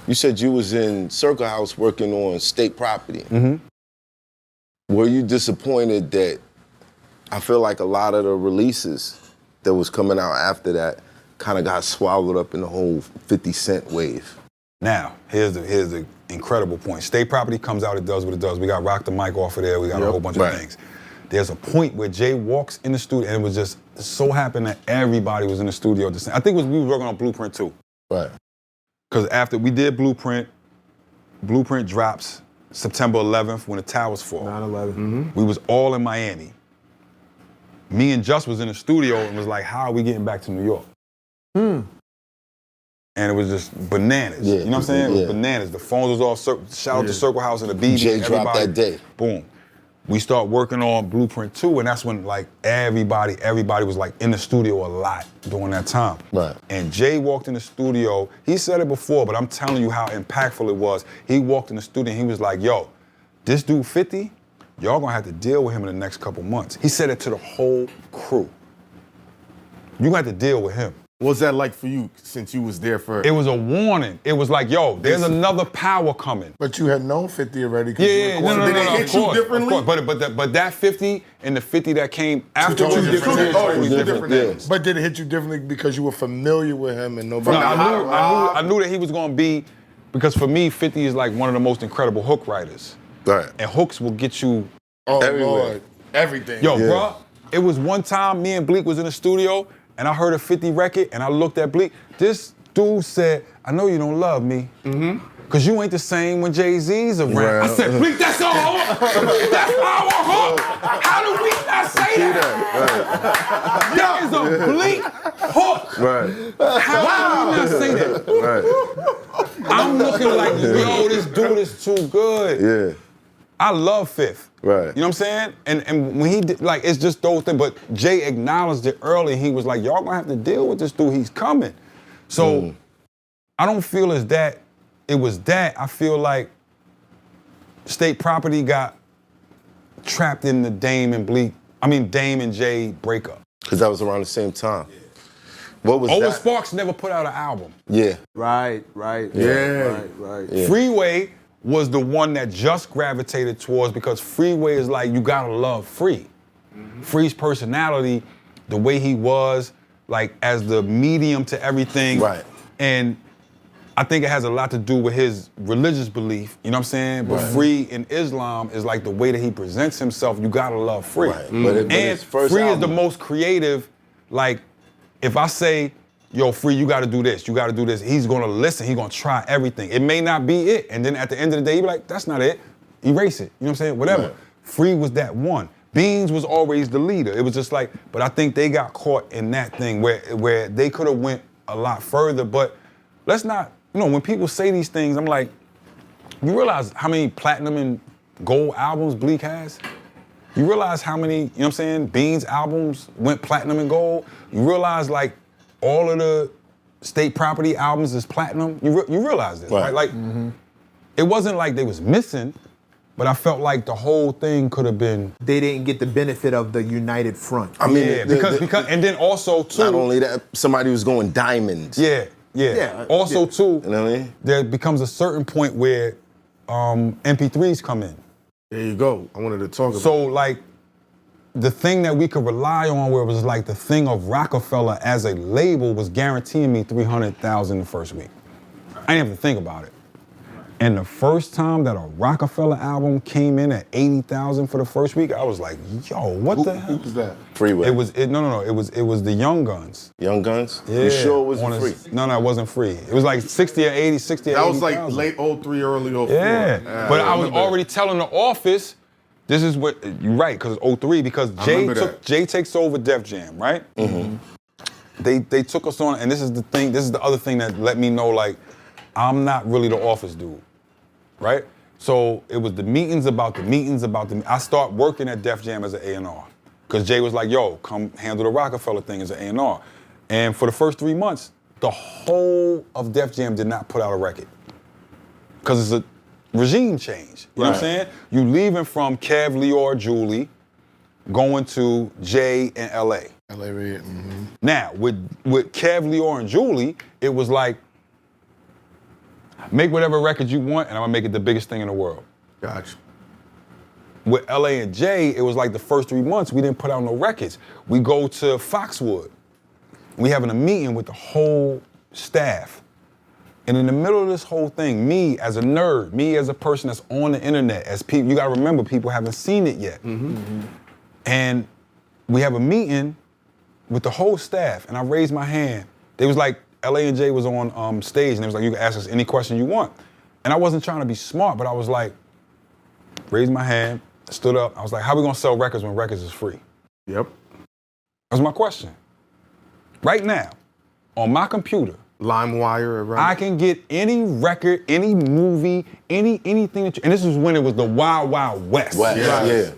You said you was in Circle House working on state property. Mm-hmm. Were you disappointed that I feel like a lot of the releases that was coming out after that kind of got swallowed up in the whole 50 Cent wave? Now, here's the incredible point. State property comes out, it does what it does. We got Rock the Mic off of there, we got a whole bunch of things. There's a point where Jay walks in the studio, and it was just so happened that everybody was in the studio at the same. I think we were working on Blueprint too. Right. Because after we did Blueprint drops September 11th when the towers fall. 9/11. Mm-hmm. We was all in Miami. Me and Just was in the studio and was like, how are we getting back to New York? And it was just bananas. Yeah, you know what I'm saying? It was yeah. bananas. The phones was all, shout out to Circle House and the BB. Jay dropped that day. Boom. We start working on Blueprint 2, and that's when like everybody was like in the studio a lot during that time. Right. And Jay walked in the studio, he said it before, but I'm telling you how impactful it was. He walked in the studio and he was like, yo, this dude 50, y'all gonna have to deal with him in the next couple months. He said it to the whole crew. You gonna have to deal with him. What was that like for you since you was there for? It was a warning. It was like, yo, there's another power coming. But you had known 50 already. Yeah, no, Did it hit you differently? Of course. But that 50 and the 50 that came after Two different yeah. names. But did it hit you differently because you were familiar with him and nobody? No, I knew that he was gonna be, because for me, 50 is like one of the most incredible hook writers. Right. And hooks will get you everywhere. Lord, everything. Yo, bro, it was one time me and Bleek was in the studio and I heard a 50 record and I looked at Bleek. This dude said, I know you don't love me. Cause you ain't the same when Jay-Z's around. Right. I said, Bleek, that's our hook. That's our hook. How do we not say that? That is a Bleek hook. Right. How do we not say that? Right. I'm looking like, yo, this dude is too good. Yeah. I love Fifth. Right. You know what I'm saying? And when he did, like, it's just those things. But Jay acknowledged it early. He was like, y'all gonna have to deal with this dude. He's coming. So I don't feel as that it was that. I feel like state property got trapped in the Dame and Jay breakup. Because that was around the same time. What was Owen that? Sparks never put out an album. Yeah. Right. Yeah. Right. Yeah. Freeway was the one that just gravitated towards, because Freeway is like, you gotta love Free. Free's personality, the way he was, like as the medium to everything. Right. And I think it has a lot to do with his religious belief, you know what I'm saying? But Free in Islam is like the way that he presents himself, you gotta love Free. Right. But his first Free is album, the most creative, like, if I say, yo, Free, you gotta do this, he's gonna listen, he's gonna try everything. It may not be it, and then at the end of the day, he be like, that's not it, erase it, you know what I'm saying? Whatever. Right. Free was that one. Beans was always the leader. It was just like, but I think they got caught in that thing where they could have went a lot further, but let's not, when people say these things, I'm like, you realize how many platinum and gold albums Bleek has? You realize how many, you know what I'm saying, Beans albums went platinum and gold? You realize like all of the state property albums is platinum? You realize this, right? Like, it wasn't like they was missing, but I felt like the whole thing could have been. They didn't get the benefit of the united front. I mean, Yeah, because and then also too. not only that, somebody was going diamonds. Yeah. Also too, You know what I mean? there becomes a certain point where MP3s come in. There you go. I wanted to talk about So like, the thing that we could rely on, where it was like the thing of Roc-A-Fella as a label, was guaranteeing me $300,000 the first week. I didn't have to think about it. And the first time that a Roc-A-Fella album came in at $80,000 for the first week, I was like, yo, what the hell? Who was that? Freeway. It was the Young Guns. Young Guns? Yeah. You sure it On wasn't a- free? No, it wasn't free. It was like 60 or 80, 60 or That 80. was like late 03, early 04. Yeah, but I was remember already telling the office, this is what, you're right, because it's 03, because Jay takes over Def Jam, right? They took us on, and this is the other thing that let me know, like, I'm not really the office dude, right? So it was the meetings about the meetings. I start working at Def Jam as an A&R, because Jay was like, yo, come handle the Roc-A-Fella thing as an A&R. And for the first 3 months, the whole of Def Jam did not put out a record, because it's a regime change. You know what I'm saying? You leaving from Kev, Leor, Julie, going to Jay and LA. LA Red. Now, with Kev, Leor, and Julie, it was like, Make whatever record you want, and I'm gonna make it the biggest thing in the world. Gotcha. With LA and Jay, it was like the first 3 months, we didn't put out no records. We go to Foxwood. We having a meeting with the whole staff. And in the middle of this whole thing, me as a nerd, me as a person that's on the internet, as people, you gotta remember, people haven't seen it yet. And we have a meeting with the whole staff, and I raised my hand. They was like, LA and Jay was on stage, and they was like, you can ask us any question you want. And I wasn't trying to be smart, but I was like, raised my hand, stood up. I was like, how we gonna sell records when records is free? Yep. That was my question. Right now, on my computer, LimeWire around. I can get any record, any movie, anything that and this was when it was the Wild Wild West. Yeah.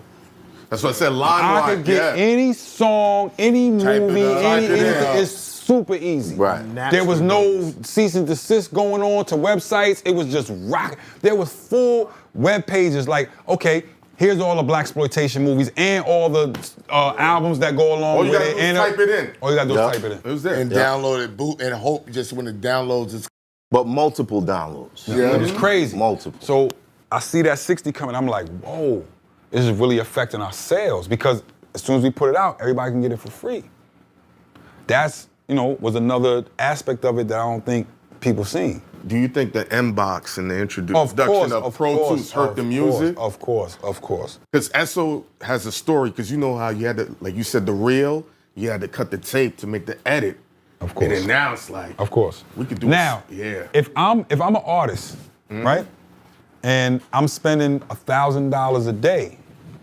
That's what I said. LimeWire. I could get any song, any movie, anything. It's super easy. Right. There was no cease and desist going on to websites. It was just rock. There was full web pages like, okay, here's all the blaxploitation movies and all the albums that go along with it. All you gotta do is type it in. All you gotta do is type it in. It was there. And download it, boot, and hope just when it downloads, it's But multiple downloads. It was crazy. Multiple. So I see that 60 coming, I'm like, whoa, this is really affecting our sales because as soon as we put it out, everybody can get it for free. That's, was another aspect of it that I don't think people seen. Do you think the Mbox and the introduction of Pro Tools hurt the music? Of course. Because Esso has a story, because you know how you had to, like you said, the reel, you had to cut the tape to make the edit. Of course. And then now it's like, of course. We could do now. Yeah. If I'm an artist, right, and I'm spending $1,000 a day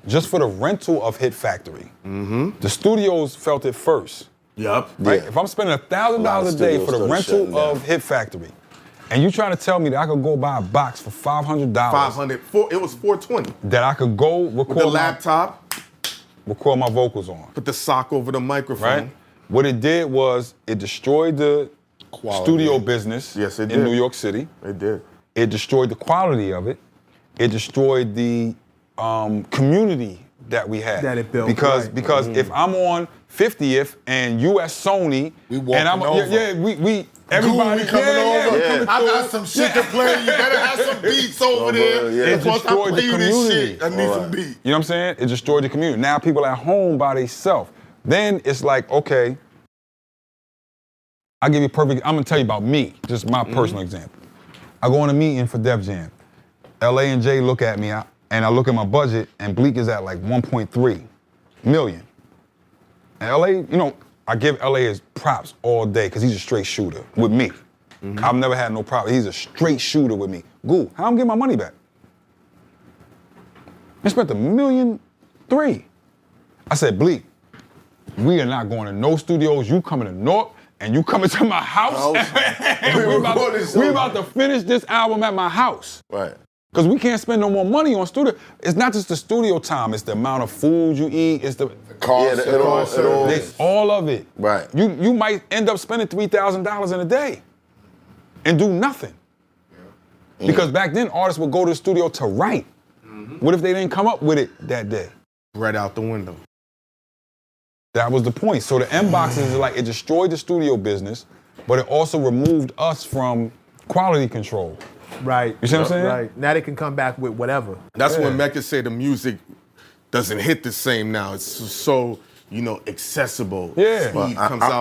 just for the rental of Hit Factory, the studios felt it first. Yup. Right? Yeah. If I'm spending $1,000 a day for the rental of Hit Factory, and you trying to tell me that I could go buy a box for $500, it was $420. that I could go record With the laptop, record my vocals on, put the sock over the microphone. right? What it did was it destroyed the studio business Yes, it in did. New York City. It did. It destroyed the quality of it. It destroyed the community that we had. That it built, Because right. because if I'm on 50th and US Sony, We walking and I'm over. we everybody coming over. Yeah. I got some shit to play. You better have some beats over there. yeah. It Once I destroyed the play you this community. shit, I need some beats. You know what I'm saying? It destroyed the community. Now people at home by themselves. Then it's like, okay, I'll give you a perfect, I'm gonna tell you about me, just my personal example. I go on a meeting for Def Jam. LA and Jay look at me, and I look at my budget, and Bleek is at like 1.3 million. And LA, I give LA his props all day, because he's a straight shooter with me. I've never had no problem. He's a straight shooter with me. Goo, how I'm getting my money back? I spent $1.3 million. I said, Bleek, we are not going to no studios. You coming to North, and you coming to my house. And we about to finish this album at my house. Right. Because we can't spend no more money on studio. It's not just the studio time, it's the amount of food you eat, it's the Cost, it all- it's all of it. Right. You might end up spending $3,000 in a day and do nothing. Because back then artists would go to the studio to write. What if they didn't come up with it that day? Right out the window. That was the point. So the M-Boxes is like, it destroyed the studio business, but it also removed us from quality control. Right. You see what I'm saying? Right. Now they can come back with whatever. That's when Mecca say the music doesn't hit the same now. It's so, accessible. Yeah. Speed comes out